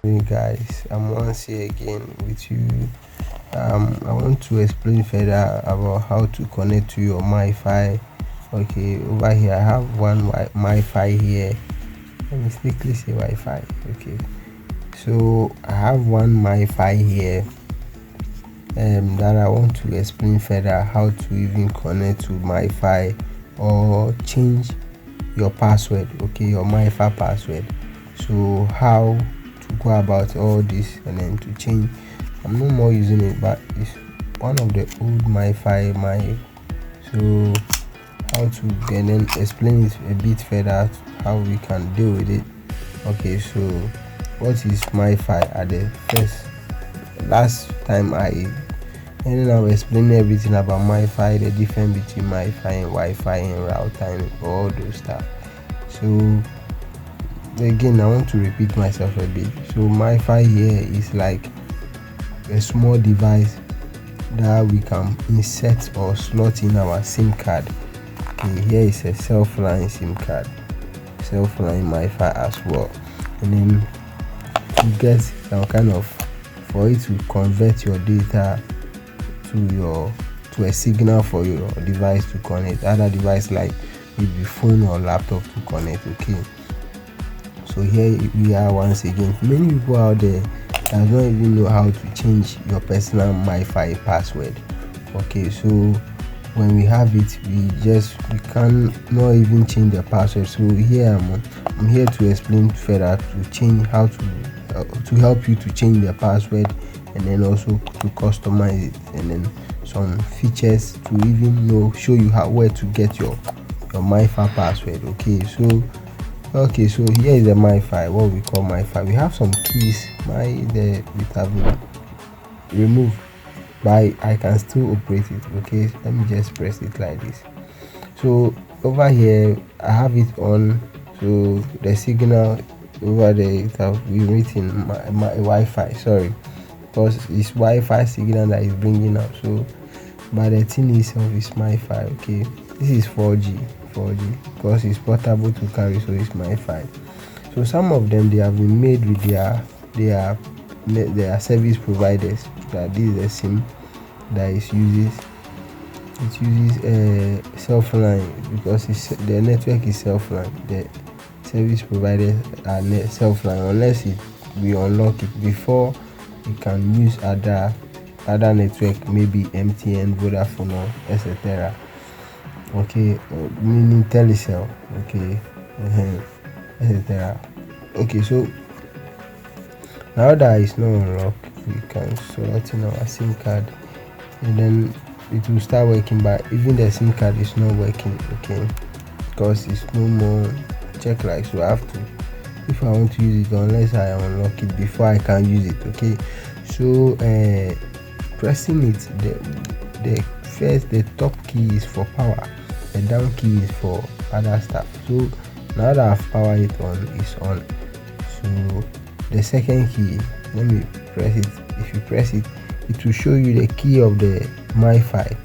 Hey guys, I'm once here again with you. I want to explain further about how to connect to your MiFi. Okay, over here I have one MiFi here. I mistakenly say Wi-Fi. Okay, so I have one MiFi here that I want to explain further how to even connect to MiFi or change your password. Okay, your MiFi password. So how to go about all this and then to change. I'm no more using it, but it's one of the old MiFi. So how to get then explain it a bit further how we can deal with it. Okay, so what is MiFi? At the last time and then I will explain everything about MiFi, the difference between MiFi and Wi-Fi and router and all those stuff. So again, I want to repeat myself a bit. So MiFi here is like a small device that we can insert or slot in our SIM card. Okay, here is a self-line SIM card, self-line MiFi as well, and then to get some kind of for it to convert your data to a signal for your device to connect other device like maybe phone or laptop to connect. Okay, so here we are once again. Many people out there that don't even know how to change your personal MiFi password. Okay, so when we have it, we can not even change the password. So here I'm here to explain further to change how to help you to change the password, and then also to customize it, and then some features to even show you where to get your MiFi password. Okay, so here is the MiFi, what we call MiFi. We have some keys we have removed, but I can still operate it. Okay, let me just press it like this. So over here I have it on, so the signal over there it have been written my Wi-Fi, sorry, because it's Wi-Fi signal that is bringing up. So but the thing itself is MiFi. Okay, this is 4G because it's portable to carry, so it's MiFi. So some of them they have been made with their service providers, that this is a SIM that uses self-line, because the network is self-line. The service providers are self-line unless we unlock it before you can use other network, maybe MTN, Vodafone, or etc. Okay, meaning Telecel. Okay, etc. Okay, so now that it's not unlocked, we can slot in our SIM card, and then it will start working. But even the SIM card is not working. Okay, because it's no more check like. So I have to, if I want to use it, unless I unlock it before I can use it. Okay, so pressing it, the top key is for power, the down key is for other stuff. So now that I've powered it on, it's on. So the second key, let me press it. If you press it, it will show you the key of the MiFi.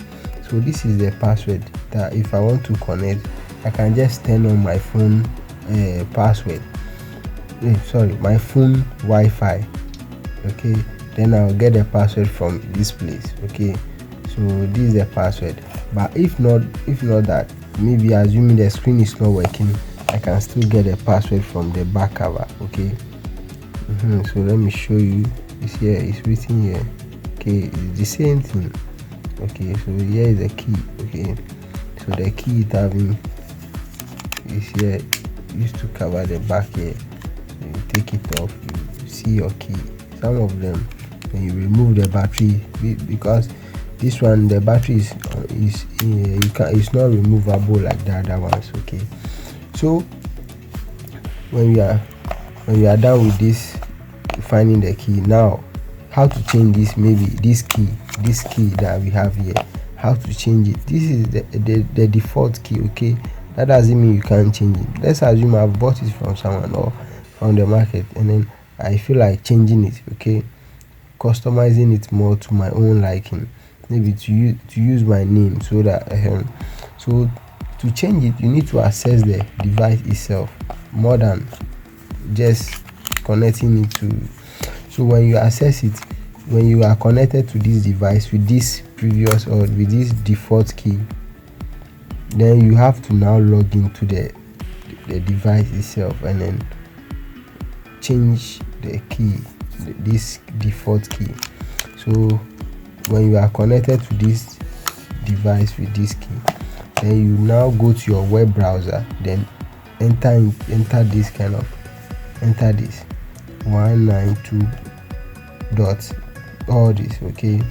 So this is the password that if I want to connect, I can just turn on my phone password. My phone Wi-Fi. Okay, then I'll get the password from this place. Okay, so this is the password. But if not that, maybe assuming the screen is not working, I can still get a password from the back cover. Okay, so let me show you. It's here, it's written here. Okay, it's the same thing. Okay, so here is the key. Okay, so the key it having is here, used to cover the back here. So you take it off, you see your key. Some of them, when you remove the battery, because this one, the battery is it's not removable like the other ones. Okay, so when you are done with this, finding the key, now how to change this, maybe this key that we have here, how to change it. This is the default key. Okay, that doesn't mean you can't change it. Let's assume I've bought it from someone or from the market, and then I feel like changing it. Okay, customizing it more to my own liking, maybe to use my name, so that so to change it, you need to access the device itself more than just connecting it to So when you access it, when you are connected to this device with this previous or with this default key, then you have to now log into the device itself and then change the key, this default key. So when you are connected to this device with this key, then you now go to your web browser, then enter this 192 dot all this, okay,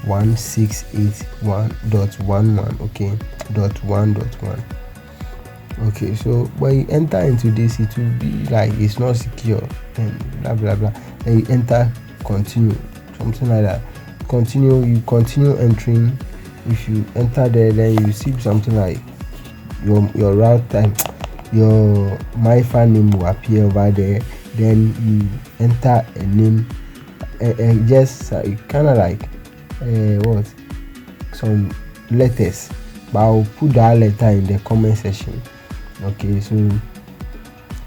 168.1.11, okay, .1.1. Okay, so when you enter into this, it will be like it's not secure and blah blah blah. Then you enter continue, something like that. You continue entering. If you enter there, then you see something like your route time, your MiFi name will appear over there. Then you enter a name, just kind of like what, some letters, but I'll put that letter in the comment section. Okay, so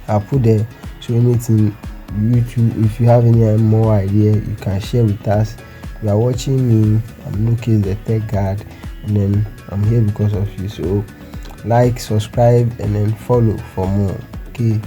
I'll put there. So anything YouTube, if you have any more idea, you can share with us. You are watching me, I'm Cace the tech guard, and then I'm here because of you. So like, subscribe, and then follow for more. Okay.